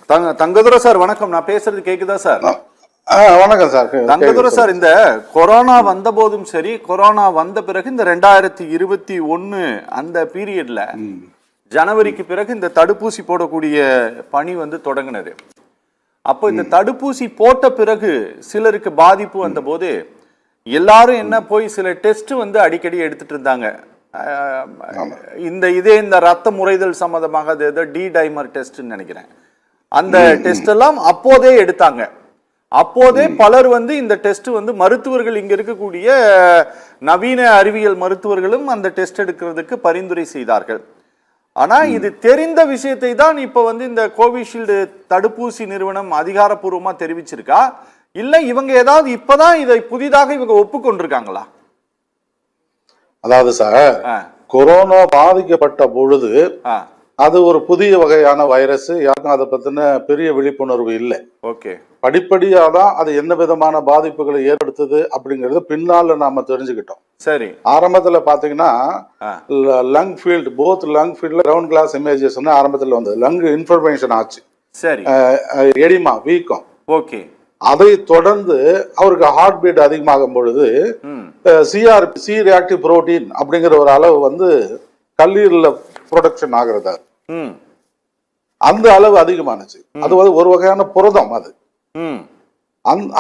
Thangadurai sir வணக்கம். நான் பேசுறது கேக்குதா சார்? வணக்கம் சார். தங்கதுரை சார், இந்த கொரோனா வந்த போதும் சரி, கொரோனா வந்த பிறகு இந்த 2021 அந்த பீரியட்ல ஜனவரிக்கு பிறகு இந்த தடுப்பூசி போடக்கூடிய பணி தொடங்கினது. அப்போ இந்த தடுப்பூசி போட்ட பிறகு சிலருக்கு பாதிப்பு வந்த போது எல்லாரும் என்ன போய் சில டெஸ்ட் அடிக்கடி எடுத்துட்டு இருந்தாங்க. இந்த ரத்த முறைதல் சம்பந்தமாக டி டைமர் டெஸ்ட் நினைக்கிறேன். அந்த டெஸ்ட் எல்லாம் அப்போதே எடுத்தாங்க. அப்போதே பலர் இந்த டெஸ்ட் மருத்துவர்கள், இங்க இருக்கக்கூடிய நவீன அறிவியல் மருத்துவர்களும் அந்த டெஸ்ட் எடுக்கிறதுக்கு பரிந்துரை செய்தார்கள். ஆனா இது தெரிந்த விஷயத்தை தான் இப்ப இந்த கோவிஷீல்டு தடுப்பூசி நிறுவனம் அதிகாரப்பூர்வமா தெரிவிச்சிருக்கா, இல்ல இவங்க ஏதாவது இப்பதான் இதை புதிதாக இவங்க ஒப்புக்கொண்டிருக்காங்களா? அதாவது சார், கொரோனா பாதிக்கப்பட்ட பொழுது அது ஒரு புதிய வகையான வைரஸ், யாருக்கும் அதை பத்தின பெரிய விழிப்புணர்வு இல்லை. ஓகே, படிப்படியா தான் அது என்ன விதமான பாதிப்புகளை ஏற்படுத்துது அப்படிங்கறது பின்னால நாம தெரிஞ்சுக்கிட்டோம். சரி, ஆரம்பத்துல பாத்தீங்கன்னா லங் ஃபீல்டு, போத் லங் ஃபீல்ட்ல ரவுண்ட் கிளாஸ் இமேஜஸ் ஆரம்பத்துல வந்தது. லங் இன்ஃபர்மேஷன் ஆச்சு. சரி, எடிமா, வீக்கம். ஓகே. அதை தொடர்ந்து அவருக்கு ஹார்ட் பீட் அதிகமாகும் பொழுது சிஆர்பி, சி ரியாக்டிவ் புரோட்டீன் அப்படிங்கிற ஒரு அளவு கல்லீரல்ல ப்ரொடக்ஷன் ஆகிறது. அந்த அளவு அதிகமானுச்சு. அது ஒரு வகையான புரதம். அது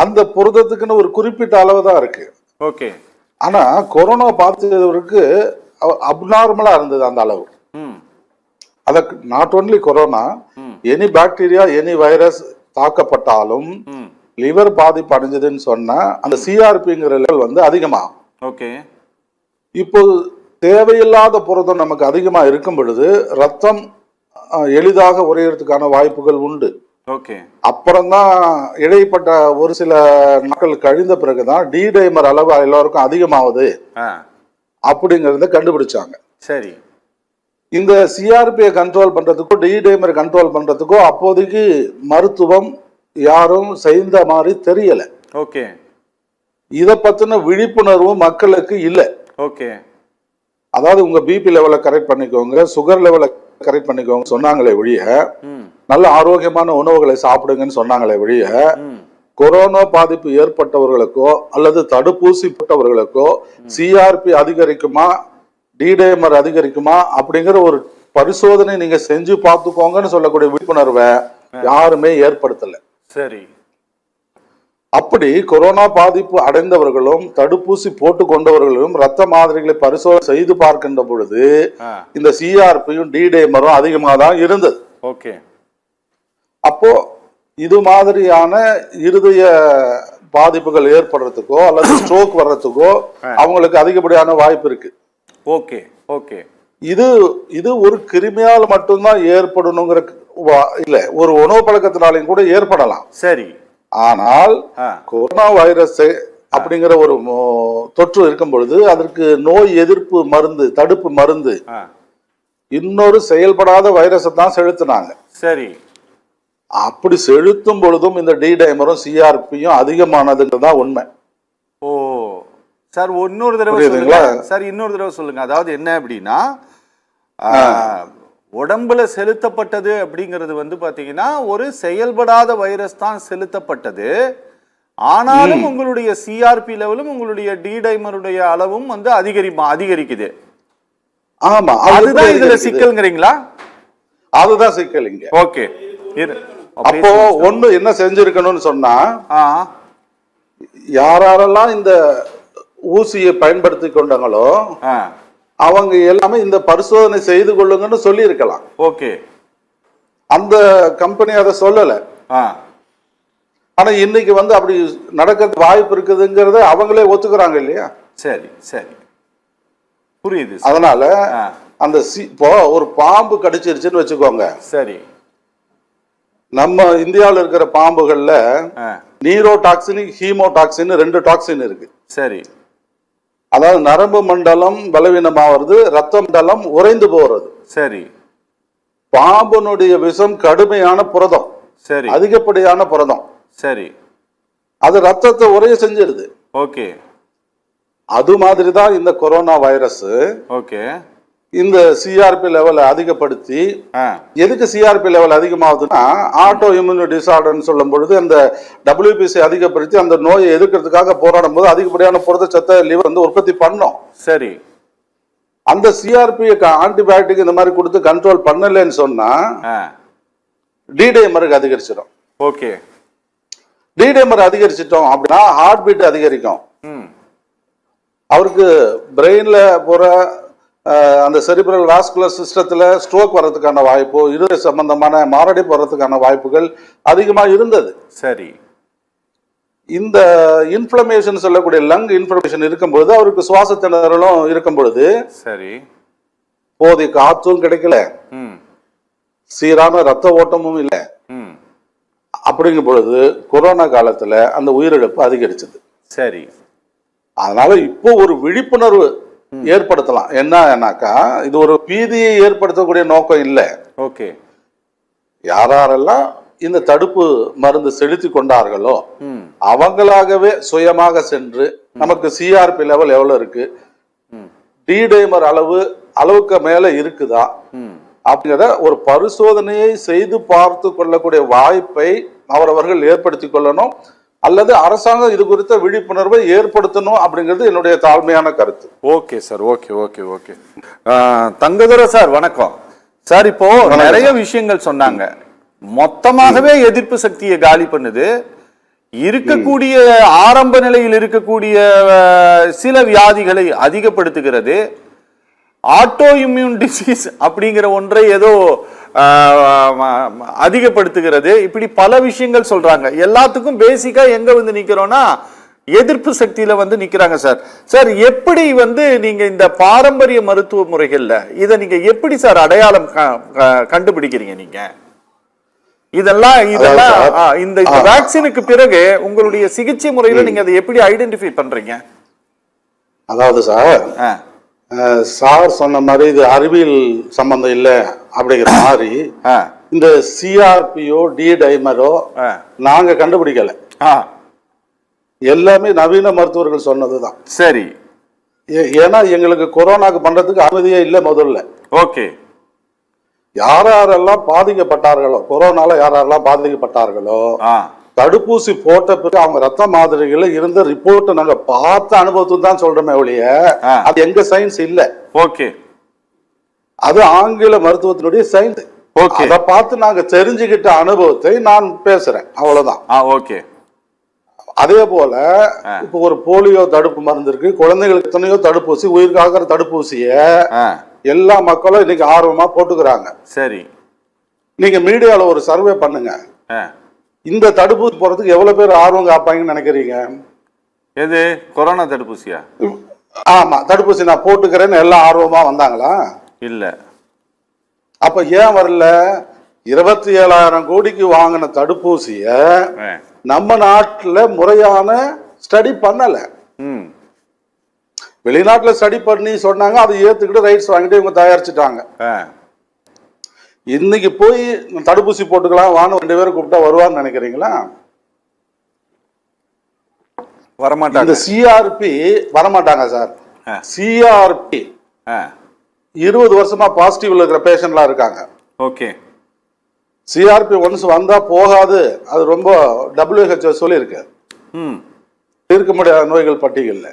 அந்த புரதத்துக்குன்னு ஒரு குறிப்பிட்ட அளவு தான் இருக்கு. ஓகே. ஆனா கொரோனா பார்த்தவருக்கு அப்நார்மலா இருந்தது அந்த அளவு. அதற்கு not only corona, any bacteria, any virus தாக்கப்பட்டாலும் லிவர் பாதிப்பு அடைஞ்சதுன்னு சொன்னா அந்த சிஆர்பிங்கிற லெவல் அதிகமாகும். ஓகே. இப்போ தேவையில்லாத புரதம் நமக்கு அதிகமா இருக்கும் பொழுது ரத்தம் எளிதாக உறையறதுக்கான வாய்ப்புகள் உண்டு. ஓகே. அப்புறம்தான் இடைப்பட்ட ஒரு சில நாட்கள் கழிந்த பிறகுதான் டி டைமர் அளவு எல்லாருக்கும் அதிகமாகுது அப்படிங்கறத கண்டுபிடிச்சாங்க. சரி, இந்த சிஆர்பியை கண்ட்ரோல் பண்றதுக்கோ டி டைமர் கண்ட்ரோல் பண்றதுக்கோ அப்போதைக்கு மருத்துவம் யாரும் செய்த மாதிரி தெரியல. ஓகே. இத பத்தின விழிப்புணர்வு மக்களுக்கு இல்ல. ஓகே. அதாவது உங்க பிபி லெவலை கரெக்ட் பண்ணிக்கோங்க, சுகர் லெவலை கரெக்ட் பண்ணிக்கோங்க சொன்னாங்களே ஒழிய, நல்ல ஆரோக்கியமான உணவுகளை சாப்பிடுங்கன்னு சொன்னாங்களே ஒழிய, கொரோனா பாதிப்பு ஏற்பட்டவர்களுக்கோ அல்லது தடுப்பூசி போட்டவர்களுக்கோ சிஆர்பி அதிகரிக்குமா, டிடைமர் அதிகரிக்குமா அப்படிங்கிற ஒரு பரிசோதனை நீங்க செஞ்சு பார்த்துக்கோங்கன்னு சொல்லக்கூடிய விழிப்புணர்வை யாருமே ஏற்படுத்தல. சரி. அப்படி கொரோனா பாதிப்பு அடைந்தவர்களும் தடுப்பூசி போட்டு கொண்டவர்களும் ரத்த மாதிரிகளை பரிசோதனை செய்து பார்க்கின்ற பொழுது இந்த சிஆர்பியும் டிடைமரும் அதிகமாக தான் இருந்தது. ஓகே. அப்போ இது மாதிரியான இருதய பாதிப்புகள் ஏற்படுறதுக்கோ அல்லது ஸ்ட்ரோக் வர்றதுக்கோ அவங்களுக்கு அதிகப்படியான வாய்ப்பு இருக்கு. ஓகே. ஓகே. இது ஒரு கிருமியால் மட்டும்தான் ஏற்படணுங்கிற இல்ல, ஒரு உணவு பழக்கத்தினாலையும் கூட ஏற்படலாம். சரி. ஆனால் கொரோனா வைரஸ் அப்படிங்கிற ஒரு தொற்று இருக்கும் பொழுது அதற்கு நோய் எதிர்ப்பு மருந்து, தடுப்பு மருந்து, இன்னொரு செயல்படாத வைரஸை தான் செலுத்தினாங்க. சரி. அப்படி செலுத்தும் பொழுதும் இந்த டி டைமரும் சிஆர்பியும் அதிகமானதுதான் உண்மை. ஓ சார், இன்னொரு தடவை சொல்லுங்க. அதாவது என்ன அப்படின்னா, உடம்புல செலுத்தப்பட்டது அப்படிங்கிறது பாத்தீங்கன்னா ஒரு செயல்படாத வைரஸ் தான் செலுத்தப்பட்டது. ஆனாலும் உங்களுடைய சிஆர்பி லெவலும் உங்களுடைய டி டைமருடைய அளவும் அதிகரிக்குது. ஆமா, அதுதான் இதுல சிக்கல்ங்கிறீங்களா? அதுதான் சிக்கல் இங்க. ஓகே. அப்போ ஒண்ணு என்ன செஞ்சிருக்கணும்னு சொன்னா, யாரெல்லாம் இந்த ஊசியை பயன்படுத்தி கொண்டாங்களோ அவங்க எல்லாமே இந்த பரிசோதனை செய்து கொள்ளுங்கன்னு சொல்லி இருக்கலாம். ஓகே. அந்த கம்பெனி அதை சொல்லல. ஆனா இன்னைக்கு அப்படி நடக்கிறது வாய்ப்பு இருக்குதுங்கிறத அவங்களே ஒத்துக்கிறாங்க இல்லையா? சரி சரி, புரியுது. அதனால அந்த இப்போ ஒரு பாம்பு கடிச்சிருச்சுன்னு வச்சுக்கோங்க. சரி. நம்ம இந்தியாவில் இருக்கிற பாம்புகள்ல நீரோடாக்சின், ஹீமோடாக்சின் 2 டாக்ஸின் இருக்கு. சரி. அதாவது நரம்பு மண்டலம் பலவீனமாவது, ரத்த மண்டலம் உறைந்து போறது. சரி. பாம்பனுடைய விஷம் கடுமையான புரதம். சரி. அதிகப்படியான புரதம். சரி. அது ரத்தத்தை உறைய செஞ்சிருது. ஓகே. அது மாதிரிதான் இந்த கொரோனா வைரஸ். ஓகே. இந்த சிஆர்பி லெவலை அதிகப்படுத்தி, எதுக்கு சிஆர்பி லெவல் அதிகமாகுதுன்னா ஆட்டோ இம்யூன் டிசார்டர்னு சொல்லும் பொழுது அந்த WBC அதிகப்படுத்தி அந்த நோயை எதிர்க்கிறதுக்காக போராடும் போது அதிகப்படியான புரதச்சத்தை லிவர் வந்து உற்பத்தி பண்ணும். சரி, அந்த சிஆர்பி ஆன்டிபயோட்டிக் இந்த மாதிரி கொடுத்து கண்ட்ரோல் பண்ணலன்னு சொன்னா டிடைமருக்கு அதிகரிச்சிடும். ஓகே, டிடைமர் அதிகரிச்சிட்டோம் அப்படின்னா ஹார்ட் பீட் அதிகரிக்கும். அவருக்கு பிரெயின்ல போற அந்த செரிப்ரல் வாஸ்குலர் சிஸ்டத்துல ஸ்ட்ரோக் வர்றதுக்கான வாய்ப்பு, இருதய சம்பந்தமான மாரடைப்பு வர்றதுக்கான வாய்ப்புகள் அதிகமா இருந்தது. சரி, இந்த இன்ஃப்ளமேஷன் சொல்லக்கூடிய லங் இன்ஃப்ளமேஷன் இருக்கும்போது அவருக்கு சுவாச திணறலும் இருக்கும் பொழுது சரி, போதிய காத்தும் கிடைக்கல, சீரான ரத்த ஓட்டமும் இல்லை. அப்படிங்கும் பொழுது கொரோனா காலத்துல அந்த உயிரிழப்பு அதிகரிச்சது. சரி, அதனால இப்போ ஒரு விழிப்புணர்வு ஏற்படுத்தலாம். என்னன்னாக்கா இது ஒரு பீதியை ஏற்படுத்தக்கூடிய நோக்கம் இல்லை. ஓகே, யாரெல்லாம் இந்த தடுப்பு மருந்து செலுத்தி கொண்டார்களோ அவங்களாகவே சுயமாக சென்று நமக்கு சிஆர்பி லெவல் எவ்வளவு இருக்கு, டிடைமர் அளவுக்கு மேல இருக்குதா அப்படிங்கிற ஒரு பரிசோதனையை செய்து பார்த்து கொள்ளக்கூடிய வாய்ப்பை அவரவர்கள் ஏற்படுத்தி கொள்ளணும். அல்லது அரசாங்கம் இது குறித்த விழிப்புணர்வை ஏற்படுத்தணும் அப்படிங்கிறது என்னுடைய தாழ்மையான கருத்து. Okay sir, okay okay okay. Thangadurai sir வணக்கம் சார். இப்போ நிறைய விஷயங்கள் சொன்னாங்க. மொத்தமாகவே எதிர்ப்பு சக்தியை காலி பண்ணுது. இருக்கக்கூடிய ஆரம்ப நிலையில் இருக்கக்கூடிய சில வியாதிகளை அதிகப்படுத்துகிறது. ஆட்டோ இம்யூன் டிசீஸ் அப்படிங்கிற ஒன்றை ஏதோ அதிகப்படுத்துகிறது. இப்படி பல விஷயங்கள் சொல்றாங்க. எல்லாத்துக்கும் பேசிக்கா எங்க வந்து நிக்கிறோம்னா எதிர்ப்பு சக்தியில வந்து நிக்கிறாங்க சார். சார், எப்படி வந்து நீங்க இந்த பாரம்பரிய மருத்துவ முறைகள்ல இதை நீங்க எப்படி சார் அடையாளம் கண்டுபிடிக்கிறீங்க? நீங்க இதெல்லாம் இந்த வேக்சினுக்கு பிறகு உங்களுடைய சிகிச்சை முறையில நீங்க அதை எப்படி ஐடென்டிஃபை பண்றீங்க? அதாவது சார் சொன்ன மாதிரி இது அறிவியல் சம்பந்தம் இல்லை அப்படிங்கிற மாதிரி இந்த சிஆர்பியோ டிடைமரோ நாங்க கண்டுபிடிக்கல. எல்லாமே நவீன மருத்துவர்கள் சொன்னதுதான். சரி, ஏன்னா எங்களுக்கு கொரோனாக்கு பண்றதுக்கு அனுமதியே இல்லை முதல்ல. ஓகே, யாரெல்லாம் பாதிக்கப்பட்டார்களோ, கொரோனால யாரெல்லாம் பாதிக்கப்பட்டார்களோ தடுப்பூசி போட்ட பிறகு அவங்க ரத்த மாதிரிகள் இருந்த ரிப்போர்ட் நாங்க பார்த்த அனுபவத்துக்கு தான் சொல்றோமே ஒழிய அது எங்க சயின்ஸ் இல்ல. ஓகே, அது ஆங்கில மருத்துவத்தினுடைய சயின்ஸ். அதை பார்த்து நாங்க தெரிஞ்சுக்கிட்ட அனுபவத்தை நான் பேசுறேன், அவ்வளவுதான். ஓகே. அதே போல இப்ப ஒரு போலியோ தடுப்பு மருந்து இருக்கு, குழந்தைகளுக்கு எத்தனையோ தடுப்பூசி, உயிர் காக்கிற தடுப்பூசிய எல்லா மக்களும் இன்னைக்கு ஆர்வமா போட்டுக்கிறாங்க. சரி, நீங்க மீடியால ஒரு சர்வே பண்ணுங்க, இந்த தடுப்பூசி போறதுக்கு எவ்வளவு பேர் ஆர்வம் காப்பாங்கன்னு நினைக்கிறீங்க? எது கொரோனா தடுப்பூசியா? ஆமா, தடுப்பூசி நான் போட்டுக்கிறேன்னு எல்லாம் ஆர்வமா வந்தாங்களா? இல்ல. அப்ப ஏன் வரல? 27,000 கோடிக்கு வாங்கின தடுப்பூசிய நம்ம நாட்டுல முறையான ஸ்டடி பண்ணல. வெளிநாட்டுல ஸ்டடி பண்ணி சொன்னாங்க, அதை ஏத்துக்கிட்டு ரைட்ஸ் வாங்கிட்டு இவங்க தயாரிச்சுட்டாங்க. இன்னைக்கு போய் தடுப்பூசி போட்டுக்கலாம் வான்னு 2 பேரும் கூப்பிட்டா வருவான்னு நினைக்கிறீங்களா? வரமாட்டாங்க. இந்த சிஆர்பி வரமாட்டாங்க சார். சிஆர்பி 20 வருஷமா பாசிட்டிவ்ல இருக்கிற பேஷண்ட்லாம் இருக்காங்க. ஓகே, சிஆர்பி ஒன்ஸ் வந்தா போகாது, அது ரொம்ப WHO சொல்லியிருக்கு, தீர்க்க முடியாத நோய்கள் பட்டியல்ல.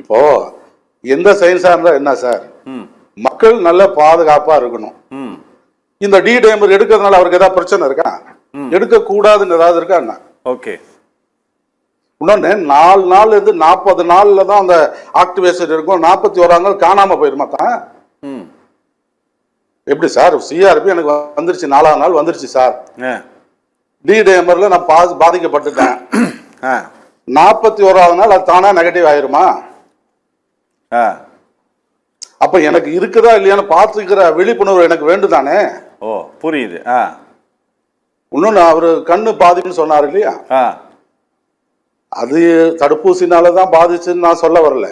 இப்போ எந்த சயின்ஸா இருந்தா என்ன சார், மக்கள் நல்ல பாதுகாப்பா இருக்கணும். இந்த டிடைமர் எடுக்கிறதுனால அவருக்கு ஏதாவது பிரச்சனை இருக்கா? எடுக்க கூடாதுன்னு ஏதாவது இருக்கா என்ன? ஓகே. இன்னொன்னு 4 நாள்ல இருந்து 40 நாள்ல தான் அந்த ஆக்டிவேஷன் இருக்கும். 41ஆம் நாள் காணாம போயிருமா தான்? எப்படி சார்? சிஆர்பி எனக்கு வந்துருச்சு, 4ஆம் நாள் வந்துருச்சு சார், டிடைமர்ல நான் பாதிக்கப்பட்டுட்டேன், 41ஆவது நாள் அது தானா நெகட்டிவ் ஆயிருமா? அப்ப எனக்கு இருக்குதா இல்லையான்னு பாத்துக்கிற விழிப்புணர்வு எனக்கு வேண்டுதானே? ஓ, புரியுது. இன்னொன்னு அவரு கண்ணு பாதிப்புன்னு சொன்னாரு இல்லையா, அது தடுப்பூசினாலதான் பாதிச்சுன்னு நான் சொல்ல வரல.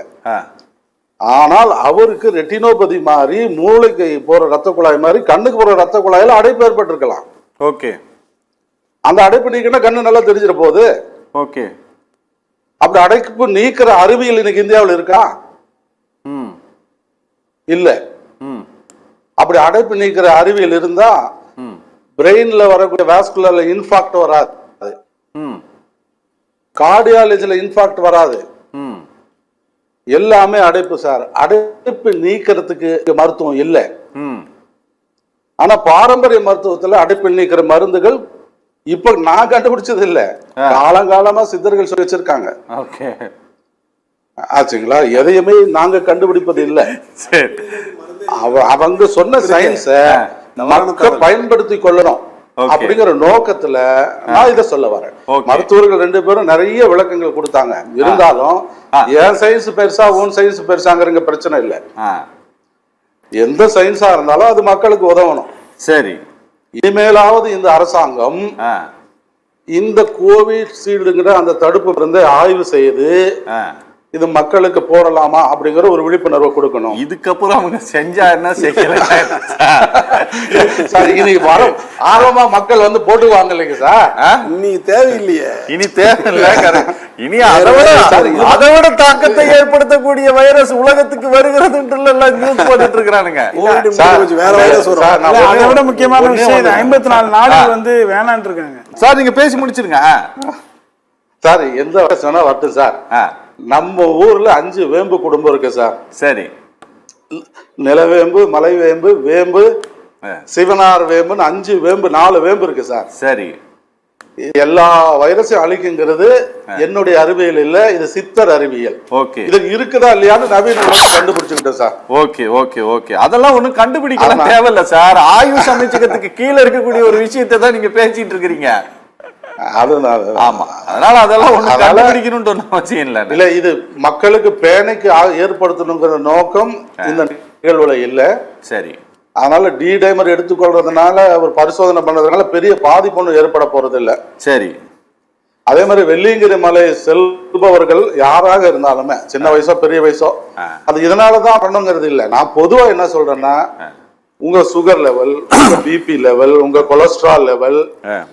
ஆனால் அவருக்கு ரெட்டினோபதி மாதிரி மூளைக்கு போற ரத்த குழாய் மாதிரி கண்ணுக்கு போற ரத்த குழாயில அடைப்பு ஏற்பட்டிருக்கலாம். ஓகே, அந்த அடைப்பு நீக்கினா கண்ணு நல்லா தெரிஞ்சிட போகுது. ஓகே, அப்படி அடைப்பு நீக்கிற அறிவியல் இன்னைக்கு இந்தியாவில் இருக்கா? இல்ல. அப்படி அடைப்பு நீக்கிற அறிவியல் இருந்தா பிரெயின்ல வரக்கூடிய வாஸ்குலர்ல இன்ஃபாக்ட் வராது, கார்டியாலஜில இன்ஃபாக்ட் வராது. எல்லாமே அடைப்பு சார். அடைப்பு நீக்கிறதுக்கு மருத்துவம் இல்லை. ஆனா பாரம்பரிய மருத்துவத்துல அடைப்பு நீக்கிற மருந்துகள் இப்ப நான் கண்டுபிடிச்சது இல்ல, காலங்காலமா சித்தர்கள் சொல்லி வச்சிருக்காங்க. ஆச்சுங்களா? எதையுமே நாங்க கண்டுபிடிப்பது இல்ல. அவங்க சொன்ன சயின்ஸ மக்கள் பயன்படுத்தி கொள்ளணும் அப்படிங்கிற நோக்கத்துல நான் இதை சொல்ல வரேன். மருத்துவர்கள் 2 பேரும் நிறைய விளக்கங்கள் கொடுத்தாங்க. இருந்தாலும் என் சயின்ஸ் பெருசா உன் சயின்ஸ் பெருசாங்கிற பிரச்சனை இல்ல. எந்த சயின்ஸா இருந்தாலும் அது மக்களுக்கு உதவணும். சரி, இனிமேலாவது இந்த அரசாங்கம் இந்த கோவிஷீல்டுங்கிற அந்த தடுப்பு மருந்தை ஆய்வு செய்து இது மக்களுக்கு போடலாமா அப்படிங்கிற ஒரு விழிப்புணர்வை கொடுக்கணும். இதுக்கப்புறம் அவங்க செஞ்சா என்ன செய்யல சார், இன்னைக்கு வரும் ஆர்வமா மக்கள் வந்து போட்டுவாங்க இல்லைங்க சார். இன்னைக்கு தேவையில்லையே, இனி தேவையில்லை. இனி அதை விட தாக்கத்தை ஏற்படுத்தக்கூடிய வைரஸ் உலகத்துக்கு வருகிறது நியூஸ் போட்டுட்டு இருக்கிறானுங்க. அதை விட முக்கியமான விஷயம் 54 நாடுகள் வந்து வேணான்னு இருக்காங்க சார். நீங்க பேசி முடிச்சிருங்க சார். எந்த வைரஸ் வேணா வரட்டும் சார். நம்ம ஊர்ல 5 வேம்பு குடும்பம் இருக்கு சார். சரி, நிலவேம்பு, மலைவேம்பு, வேம்பு, சிவனார் வேம்புன்னு 5 வேம்பு 4 வேம்பு இருக்கு சார். சரி, எல்லா வைரஸையும் அழிக்குங்கிறது என்னுடைய அறிவியல் இல்ல, இது சித்தர் அறிவியல். ஓகே, இது இருக்குதா இல்லையான்னு நவீன கண்டுபிடிச்சுக்கிட்டேன் சார். ஓகே ஓகே ஓகே, அதெல்லாம் ஒண்ணும் கண்டுபிடிக்கலாம் தேவையில்ல சார். ஆயுஷ் அமைச்சகத்துக்கு கீழே இருக்கக்கூடிய ஒரு விஷயத்தை தான் நீங்க பேசிட்டு இருக்கிறீங்க. ஆமா, அதனால அதெல்லாம் ஒண்ணும் கண்டுபிடிக்கணும்னு அவசியம் இல்ல. இல்ல, இது மக்களுக்கு பேனைக்கு ஏற்படுத்தணுங்கிற நோக்கம் இந்த நிகழ்வுல இல்ல. சரி, அதனால டி டைமர் எடுத்துக்கொள்றதுனால ஒரு பரிசோதனை பண்றதுனால பெரிய பாதிப்பு ஒன்றும் ஏற்பட போறது இல்ல. சரி, அதே மாதிரி வெள்ளியங்கிரி மலை செல்பவர்கள் யாராக இருந்தாலுமே சின்ன வயசோ பெரிய வயசோ அது இதனாலதான் பண்ணுங்கிறது இல்ல. நான் பொதுவா என்ன சொல்றேன்னா, உங்க சுகர் லெவல், உங்க பிபி லெவல், உங்க கொலஸ்ட்ரால் லெவல்,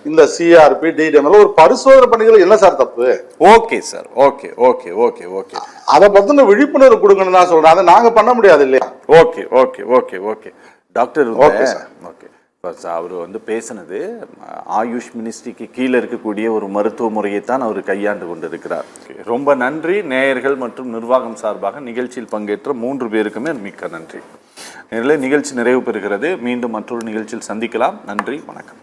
இந்த சிஆர்பி, டி டைமர் ஒரு பரிசோதனை பண்ணிக்கலாம். என்ன சார் தப்பு? Okay sir, okay okay okay okay, அதை பத்தின விழிப்புணர்வு கொடுக்கணும்னு நான் சொல்றேன். அதை நாங்க பண்ண முடியாது இல்லையா? Okay okay okay okay doctor. Okay sir, okay. அவர் வந்து பேசினது ஆயுஷ் மினிஸ்ட்ரிக்கு கீழே இருக்கக்கூடிய ஒரு மருத்துவ முறையை தான் அவர் கையாண்டு கொண்டிருக்கிறார். ரொம்ப நன்றி. நேயர்கள் மற்றும் நிர்வாகம் சார்பாக நிகழ்ச்சியில் பங்கேற்ற 3 பேருக்குமே மிக்க நன்றி. நிகழ்ச்சி நிறைவு பெறுகிறது. மீண்டும் மற்றொரு நிகழ்ச்சியில் சந்திக்கலாம். நன்றி, வணக்கம்.